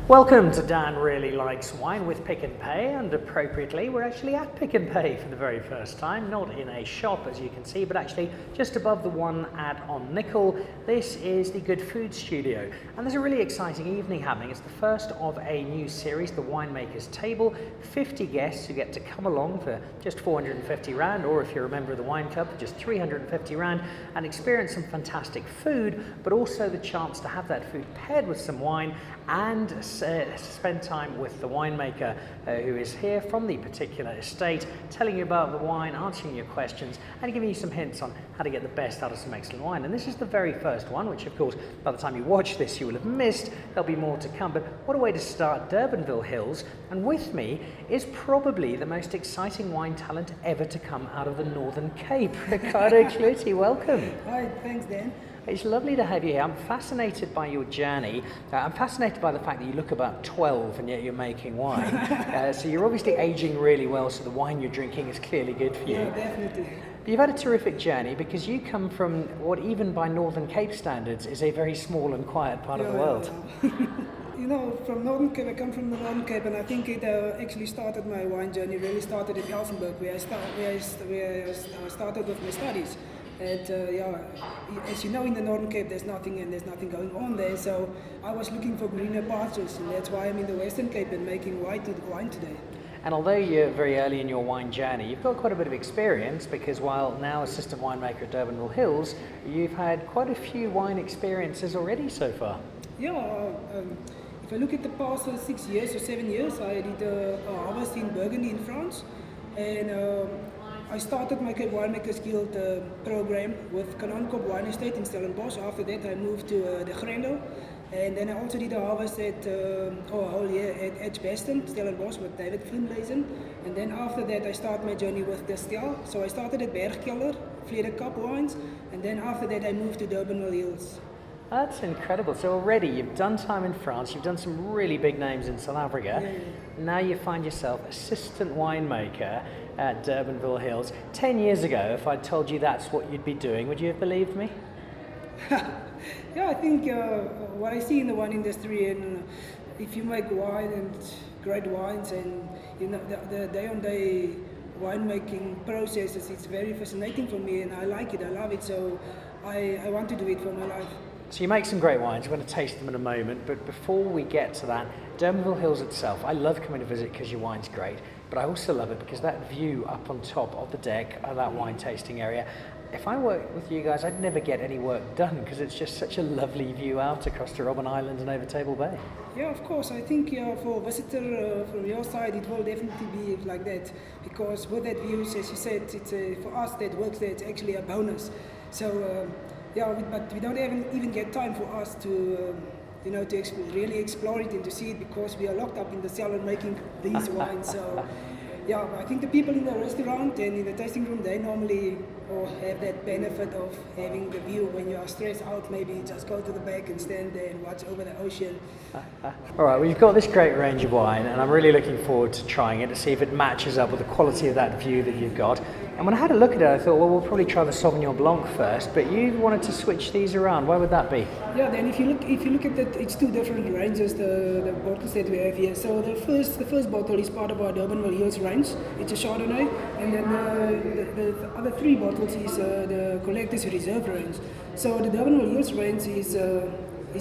Welcome to Dan Really Likes Wine with Pick and Pay, and appropriately we're actually at Pick and Pay for the very first time, not in a shop as you can see, but actually just above the one on Nickel. This is the Good Food Studio, and there's a really exciting evening happening. It's the first of a new series, the Winemaker's Table. 50 guests who get to come along for just 450 Rand, or if you're a member of the Wine Club, for just 350 Rand, and experience some fantastic food, but also the chance to have that food paired with some wine and spend time with the winemaker who is here from the particular estate, telling you about the wine, answering your questions, and giving you some hints on how to get the best out of some excellent wine. And this is the very first one, which of course, by the time you watch this, you will have missed. There'll be more to come, but what a way to start Durbanville Hills. And with me is probably the most exciting wine talent ever to come out of the Northern Cape. Ricardo Cloete, welcome. Hi, thanks Dan. It's lovely to have you here. I'm fascinated by your journey. I'm fascinated by the fact that you look about 12 and yet you're making wine. So you're obviously aging really well, so the wine you're drinking is clearly good for you. Yeah, definitely. But you've had a terrific journey because you come from what even by Northern Cape standards is a very small and quiet part of the world. You know, from Northern Cape, I come from the Northern Cape, and I think it actually started my wine journey, really started in Elsenburg, where I started with my studies. And as you know, in the Northern Cape, there's nothing going on there. So I was looking for greener pastures, and that's why I'm in the Western Cape and making wine today. And although you're very early in your wine journey, you've got quite a bit of experience because while now assistant winemaker at Durbanville Hills, you've had quite a few wine experiences already so far. Yeah. If I look at the past 6 years or 7 years, I did a harvest in Burgundy in France, and I started my Winemakers Guild program with Steinkopf Wine Estate in Stellenbosch. After that I moved to the Grendel, and then I also did a harvest a whole year at Edgbaston, Stellenbosch with David Finlayson. And then after that I started my journey with Distel. So I started at Bergkelder, Vlede Cup wines, and then after that I moved to Durbanville Hills. That's incredible. So already you've done time in France, you've done some really big names in South Africa. Yeah. Now you find yourself assistant winemaker at Durbanville Hills. 10 years ago, if I'd told you that's what you'd be doing, would you have believed me? Yeah, I think what I see in the wine industry, and if you make wine and great wines, and you know the day-on-day winemaking processes, it's very fascinating for me, and I like it, I love it, so I want to do it for my life. So you make some great wines, we're going to taste them in a moment, but before we get to that, Durbanville Hills itself, I love coming to visit because your wine's great, but I also love it because that view up on top of the deck of that wine tasting area, if I worked with you guys, I'd never get any work done because it's just such a lovely view out across to Robben Island and over Table Bay. Yeah, of course. I think for a visitor from your side, it will definitely be like that, because with that view, as you said, it's for us that works there, it's actually a bonus. So but we don't even get time for us to really explore it and to see it, because we are locked up in the cellar making these wines. So yeah, I think the people in the restaurant and in the tasting room, they normally have that benefit of having the view. When you are stressed out, maybe just go to the back and stand there and watch over the ocean. All right, well, you've got this great range of wine, and I'm really looking forward to trying it to see if it matches up with the quality of that view that you've got. And when I had a look at it, I thought, well, we'll probably try the Sauvignon Blanc first, but you wanted to switch these around. Why would that be? Yeah, then if you look at that, it's two different ranges, the bottles that we have here. So the first bottle is part of our Durbanville Hills range. It's a Chardonnay, and then the other three bottles is the Collector's Reserve range. So the Durbanville Hills range is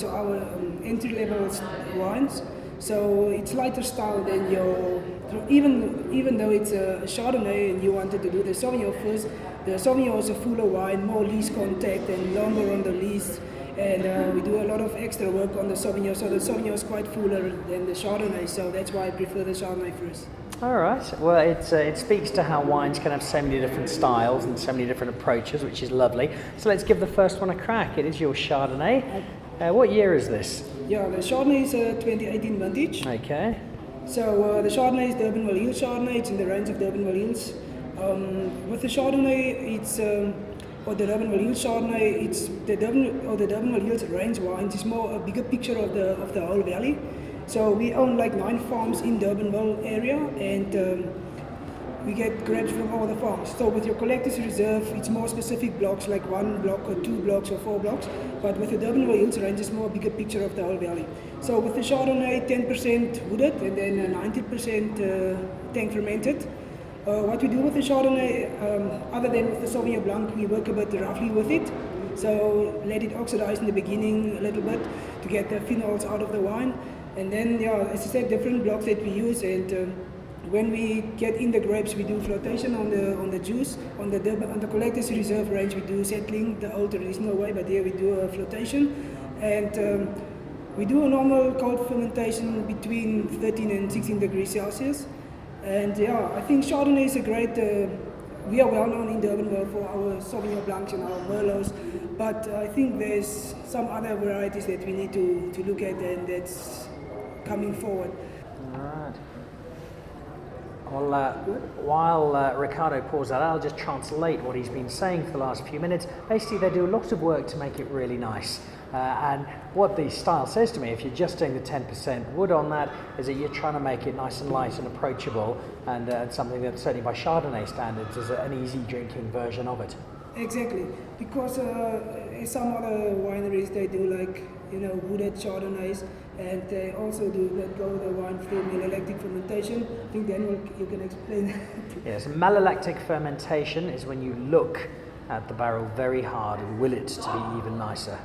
our entry-level wines. So it's lighter style than your, even though it's a Chardonnay and you wanted to do the Sauvignon first, the Sauvignon is a fuller wine, more lees contact and longer on the lees. And we do a lot of extra work on the Sauvignon, so the Sauvignon is quite fuller than the Chardonnay, so that's why I prefer the Chardonnay first. All right, well, it speaks to how wines can have so many different styles and so many different approaches, which is lovely. So let's give the first one a crack. It is your Chardonnay. What year is this? Yeah, the Chardonnay is a 2018 vintage. Okay. So the Chardonnay is Durbanville Hills Chardonnay. It's in the range of Durbanville Hills. With the Chardonnay, it's or the Durbanville Hills Chardonnay. It's the Durbanville Hills range wines. It's more a bigger picture of the whole valley. So we own like 9 farms in Durbanville area, and we get grapes from all the farms. So with your collector's reserve, it's more specific blocks, like 1 block or 2 blocks or 4 blocks. But with the Durbanville Hills range, it's more a bigger picture of the whole valley. So with the Chardonnay, 10% wooded and then 90% tank fermented. What we do with the Chardonnay, other than with the Sauvignon Blanc, we work a bit roughly with it. So let it oxidize in the beginning a little bit to get the phenols out of the wine. And then, yeah, as I said, different blocks that we use. And when we get in the grapes, we do flotation on the juice. On the collector's reserve range, we do settling the old traditional way, but here we do a flotation. And we do a normal cold fermentation between 13 and 16 degrees Celsius. And yeah, I think Chardonnay is a great, we are well known in Durbanville for our Sauvignon Blancs and our Merlots, but I think there's some other varieties that we need to look at, and that's coming forward. Right. Well, while Ricardo pours that out, I'll just translate what he's been saying for the last few minutes. Basically, they do a lot of work to make it really nice. And what the style says to me, if you're just doing the 10% wood on that, is that you're trying to make it nice and light and approachable, and something that certainly by Chardonnay standards is an easy drinking version of it. Exactly, because some other wineries, they do like, wooded Chardonnays, and they also do let go the wine through malolactic fermentation. I think Daniel, you can explain. Yes, malolactic fermentation is when you look at the barrel very hard and will it to be even nicer.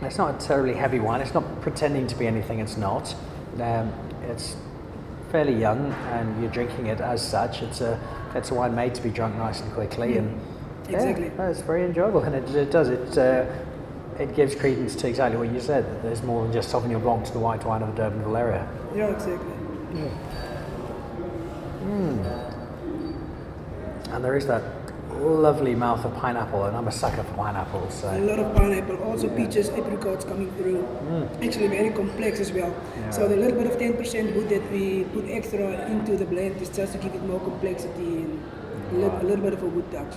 It's not a terribly heavy wine. It's not pretending to be anything it's not. It's fairly young, and you're drinking it as such. It's a wine made to be drunk nice and quickly, and exactly. Yeah, it's very enjoyable, and it gives credence to exactly what you said. That there's more than just Sauvignon Blanc to the white wine of the Durbanville area. Yeah, exactly. Yeah. And there is that lovely mouth of pineapple, and I'm a sucker for pineapple. So. A lot of pineapple, also peaches, apricots coming through. Actually very complex as well. Yeah. So the little bit of 10% wood that we put extra into the blend is just to give it more complexity and a little bit of a wood touch.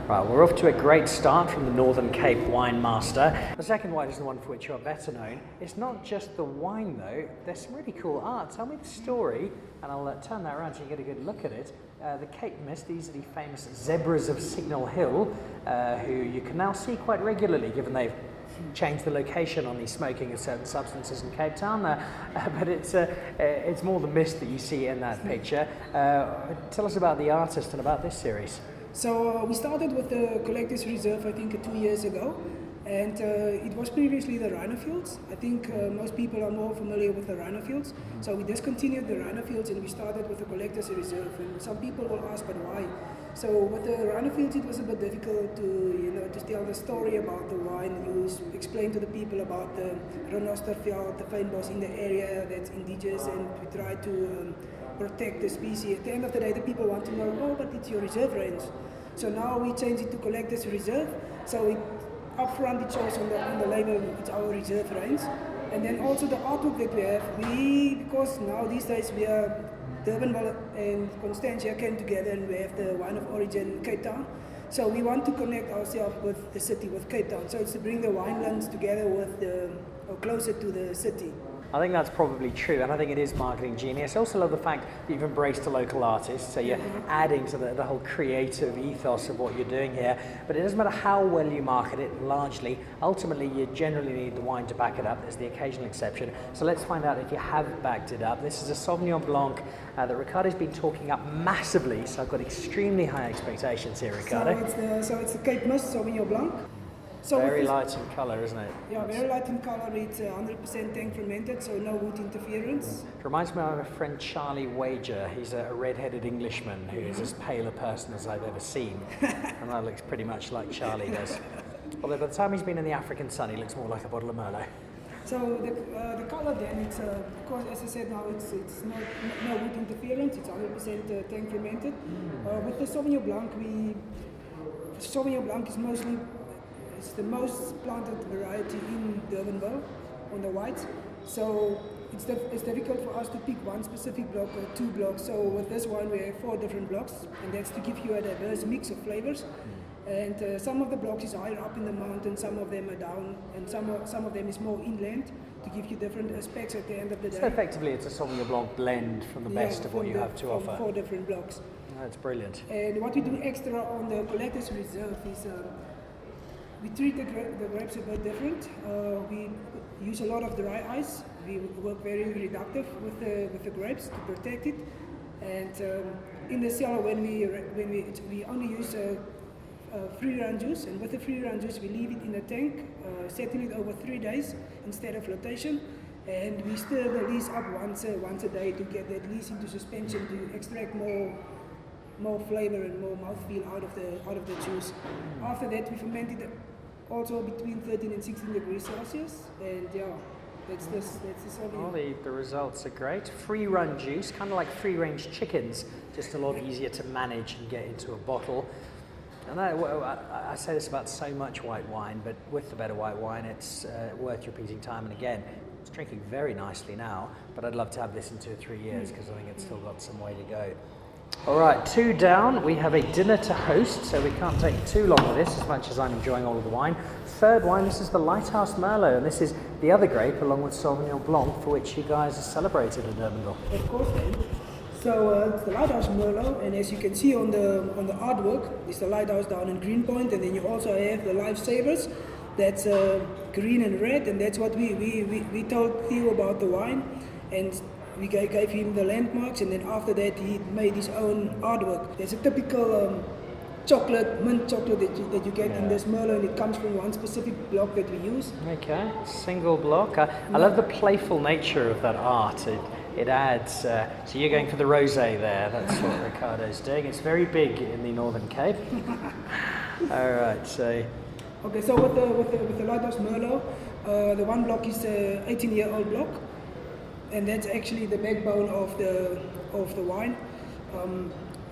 Right, we're off to a great start from the Northern Cape Wine Master. The second wine is the one for which you're better known. It's not just the wine though, there's some really cool art. Tell me the story, and I'll turn that around so you get a good look at it. The Cape Mist, these are the famous zebras of Signal Hill, who you can now see quite regularly, given they've changed the location on the smoking of certain substances in Cape Town. But it's more the mist that you see in that picture. Tell us about the artist and about this series. So we started with the Collector's Reserve, I think 2 years ago, and it was previously the Rhino Fields. I think most people are more familiar with the Rhino Fields. So we discontinued the Rhino Fields and we started with the Collector's Reserve. And some people will ask, but why? So with the Rhino Fields, it was a bit difficult to tell the story about the wine. You explain to the people about the Renosterveld, the fynbos in the area that's indigenous, and we try to protect the species. At the end of the day, the people want to know, oh, but it's your reserve range. So now we change it to Collector's Reserve. So up front it shows on the label it's our reserve range. And then also the artwork that we have, because now these days we are Durbanville and Constantia came together and we have the wine of origin Cape Town. So we want to connect ourselves with the city, with Cape Town. So it's to bring the winelands together or closer to the city. I think that's probably true, and I think it is marketing genius. I also love the fact that you've embraced a local artist, so you're adding to the whole creative ethos of what you're doing here. But it doesn't matter how well you market it, largely. Ultimately, you generally need the wine to back it up. There's the occasional exception. So let's find out if you have backed it up. This is a Sauvignon Blanc that Ricardo's been talking up massively, so I've got extremely high expectations here, Ricardo. So it's the Cape Mist Sauvignon Blanc. So very light in colour, isn't it? Yeah, very light in colour. It's 100% tank fermented, so no wood interference. It reminds me of my friend Charlie Wager. He's a red-headed Englishman who is as pale a person as I've ever seen. And that looks pretty much like Charlie does. Although by the time he's been in the African sun, he looks more like a bottle of Merlot. So the colour then, it's because as I said now, it's no wood interference. It's 100% tank fermented. With the Sauvignon Blanc is mostly. It's the most planted variety in Durbanville on the whites. So it's difficult for us to pick one specific block or 2 blocks. So with this wine we have 4 different blocks, and that's to give you a diverse mix of flavors. And some of the blocks is higher up in the mountain, some of them are down, and some of them is more inland to give you different aspects at the end of the day. So effectively it's a Sauvignon Blanc blend from the best of what you have to offer. 4 different blocks. That's brilliant. And what we do extra on the collector's reserve is we treat the grapes a bit different. We use a lot of dry ice. We work very reductive with the grapes to protect it. And in the cellar, when we only use free run juice, and with the free run juice we leave it in the tank, setting it over 3 days instead of flotation. And we stir the lees up once a day to get that lees into suspension to extract more flavor and more mouthfeel out of the juice. After that, we ferment it also between 13 and 16 degrees Celsius, and yeah, that's the solid. Oh, the results are great. Free run juice, kind of like free range chickens, just a lot easier to manage and get into a bottle. And I say this about so much white wine, but with the better white wine, it's worth repeating time and again. It's drinking very nicely now, but I'd love to have this in 2 or 3 years because I think it's still got some way to go. All right, 2 down. We have a dinner to host, so we can't take too long with this as much as I'm enjoying all of the wine. 3rd wine, this is the Lighthouse Merlot, and this is the other grape along with Sauvignon Blanc for which you guys are celebrated at Durbanville. Of course, then. So it's the Lighthouse Merlot, and as you can see on the artwork, it's the lighthouse down in Greenpoint, and then you also have the lifesavers. That's green and red, and that's what we told Theo about the wine, and we gave him the landmarks, and then after that he made his own artwork. There's a typical mint chocolate that you get in this Merlot, and it comes from one specific block that we use. Okay, single block. I love the playful nature of that art. It adds, so you're going for the rosé there, that's what Ricardo's doing. It's very big in the Northern Cape. All right, so... Okay, so with the Lighthouse Merlot, the one block is a 18-year-old block, and that's actually the backbone of the wine.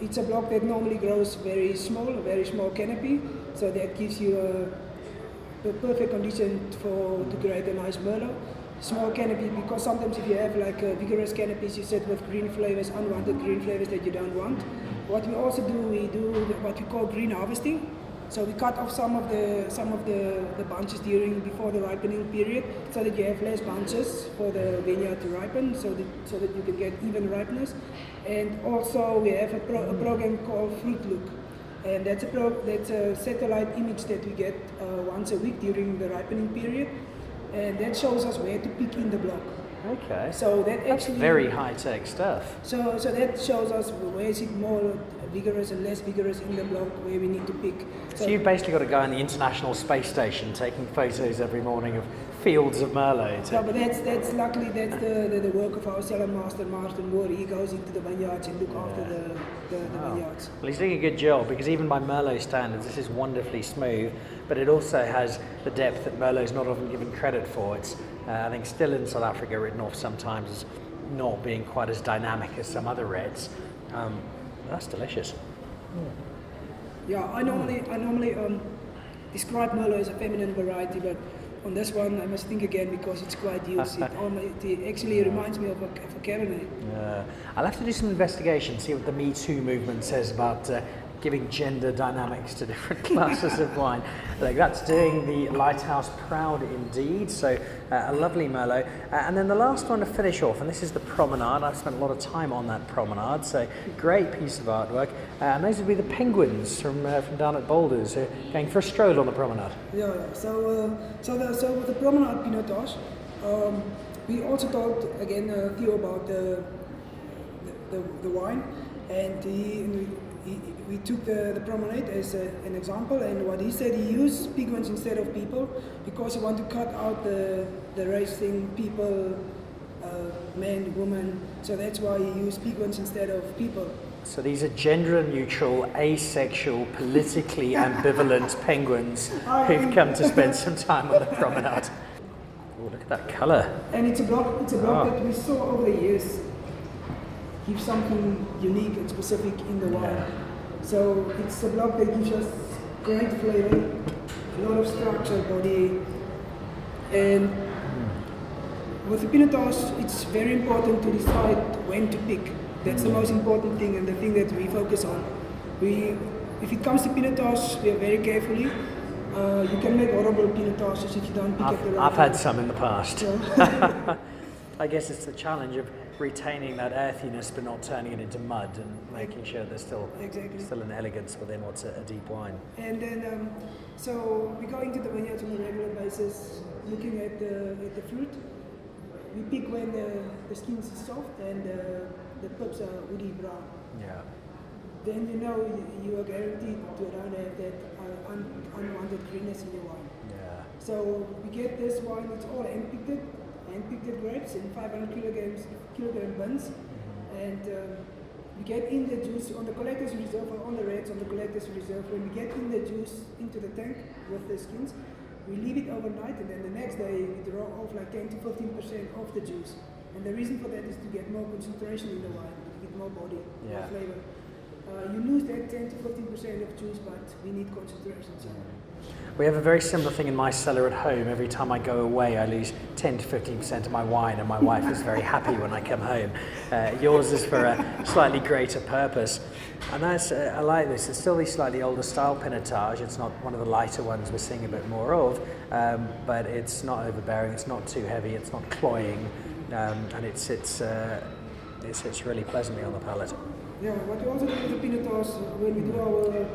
It's a block that normally grows a very small canopy, so that gives you the perfect condition to create a nice Merlot. Small canopy, because sometimes if you have like vigorous canopies, you sit with green flavors, unwanted green flavors that you don't want. What we also do, we do what we call green harvesting. So we cut off some of the bunches before the ripening period, so that you have less bunches for the vineyard to ripen, so that you can get even ripeness. And also we have a program called Fruit Look, and that's a satellite image that we get once a week during the ripening period, and that shows us where to pick in the block. Okay. So that's very high-tech stuff. So that shows us where is it more vigorous and less vigorous in the block where we need to pick. So you've basically got a guy on the International Space Station taking photos every morning of fields of Merlot. No, but that's luckily that's the work of our cellar master, Martin Moore. He goes into the vineyards and look after the vineyards. Well, he's doing a good job, because even by Merlot standards, this is wonderfully smooth, but it also has the depth that Merlot's not often given credit for. It's, I think, still in South Africa written off sometimes as not being quite as dynamic as some other reds. That's delicious. Yeah, I normally describe Merlot as a feminine variety, but on this one I must think again because it's quite used. It actually reminds me of a Cabernet. I'll have to do some investigation, see what the Me Too movement says about giving gender dynamics to different classes of wine. Like, that's doing the Lighthouse proud indeed, so a lovely Merlot. And then the last one to finish off, and this is the Promenade. I've spent a lot of time on that Promenade, so great piece of artwork. And those would be the penguins from down at Boulders, who are going for a stroll on the Promenade. Yeah. So with the Promenade Pinotage, we also talked again Theo about the wine, and we took the Promenade as an example, and what he said, he used penguins instead of people because he wanted to cut out the racing people, men, women, so that's why he used penguins instead of people. So these are gender-neutral, asexual, politically ambivalent penguins who've come to spend some time on the Promenade. Oh, look at that colour. And it's a block that we saw over the years give something unique and specific in the wine. Yeah. So it's a block that gives us great flavor, a lot of structure, body, and with the Pinotage, it's very important to decide when to pick. That's the most important thing, and the thing that we focus on. If it comes to Pinotage, we are very carefully. You can make horrible Pinotages if you don't pick at the right I've time. had some in the past. So. I guess it's the challenge of retaining that earthiness but not turning it into mud, and making sure there's still an elegance within what's a deep wine. And then, so we go into the vineyards on a regular basis, looking at the fruit. We pick when the skin is soft and the pips are woody brown. Yeah. Then you are guaranteed to not have that unwanted greenness in your wine. Yeah. So we get this wine, it's all hand-picked grapes in 500 kilogram bins, and we get in the juice on the collector's reserve, or on the reds on the collector's reserve. When we get in the juice into the tank with the skins, we leave it overnight, and then the next day we draw off like 10 to 15% of the juice. And the reason for that is to get more concentration in the wine, to get more body, more flavor. You lose that 10 to 15% of juice, but we need concentration. So. We have a very similar thing in my cellar at home. Every time I go away, I lose 10 to 15% of my wine, and my wife is very happy when I come home. Yours is for a slightly greater purpose. And that's, I like this. It's still the slightly older style pinotage. It's not one of the lighter ones we're seeing a bit more of, but it's not overbearing, it's not too heavy, it's not cloying, and it sits really pleasantly on the palate. Yeah, what we also do with the pinotage, when we do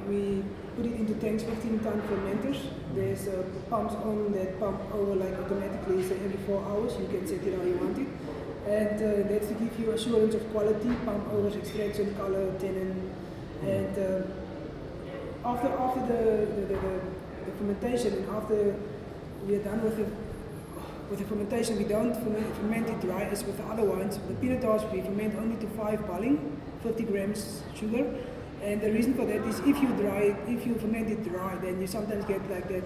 we put it into tanks, 15-ton fermenters. There's pumps on that pump over like automatically, so every 4 hours you can set it how you want it. And that's to give you assurance of quality, pump overs, extraction, color, tannin. And after the fermentation, and after we are done with the fermentation, we don't ferment it dry as with the other wines. The pinotage we ferment only to 5 barley, 50 grams sugar. And the reason for that is if you ferment it dry, then you sometimes get like that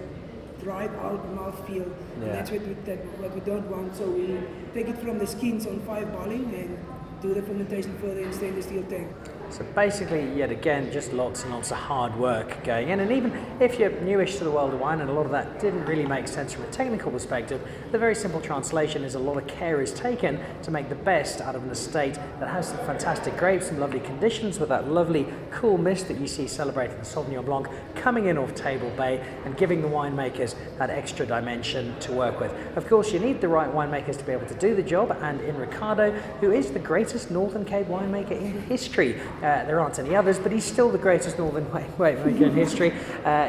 dried out mouth feel. Yeah. And that's what we don't want. So we take it from the skins on 5 barley and do the fermentation further in stainless steel tank. So basically, yet again, just lots and lots of hard work going in. And even if you're newish to the world of wine, and a lot of that didn't really make sense from a technical perspective, the very simple translation is a lot of care is taken to make the best out of an estate that has some fantastic grapes, some lovely conditions, with that lovely cool mist that you see celebrating the Sauvignon Blanc coming in off Table Bay and giving the winemakers that extra dimension to work with. Of course, you need the right winemakers to be able to do the job, and in Ricardo, who is the greatest Northern Cape winemaker in history. There aren't any others, but he's still the greatest Northern winemaker in history.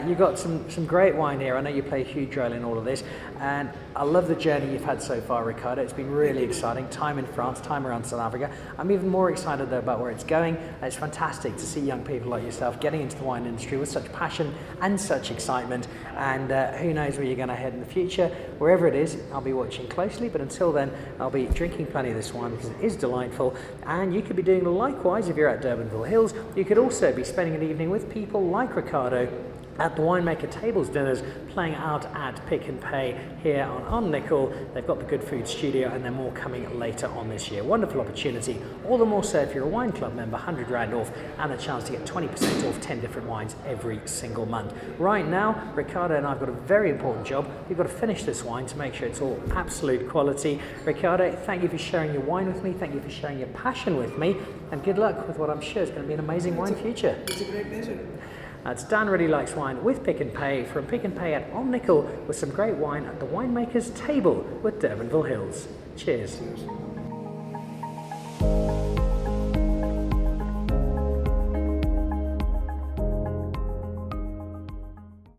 You've got some great wine here. I know you play a huge role in all of this, and I love the journey you've had so far, Ricardo. It's been really exciting. Time in France, time around South Africa. I'm even more excited though about where it's going. It's fantastic to see young people like yourself getting into the wine industry with such passion and such excitement, and who knows where you're going to head in the future. Wherever it is, I'll be watching closely, but until then, I'll be drinking plenty of this wine because it is delightful, and you could be doing likewise if you're at Durbanville Hills. You could also be spending an evening with people like Ricardo at the winemaker tables dinners, playing out at Pick and Pay here on Nickel. They've got the Good Food Studio, and they're more coming later on this year. Wonderful opportunity, all the more so if you're a wine club member, 100 Rand off, and a chance to get 20% off 10 different wines every single month. Right now, Ricardo and I've got a very important job. We've got to finish this wine to make sure it's all absolute quality. Ricardo, thank you for sharing your wine with me, thank you for sharing your passion with me, and good luck with what I'm sure is going to be an amazing wine future. It's a great pleasure. That's Dan Really Likes Wine with Pick and Pay from Pick and Pay at On Nickel, with some great wine at the winemaker's table with Durbanville Hills. Cheers.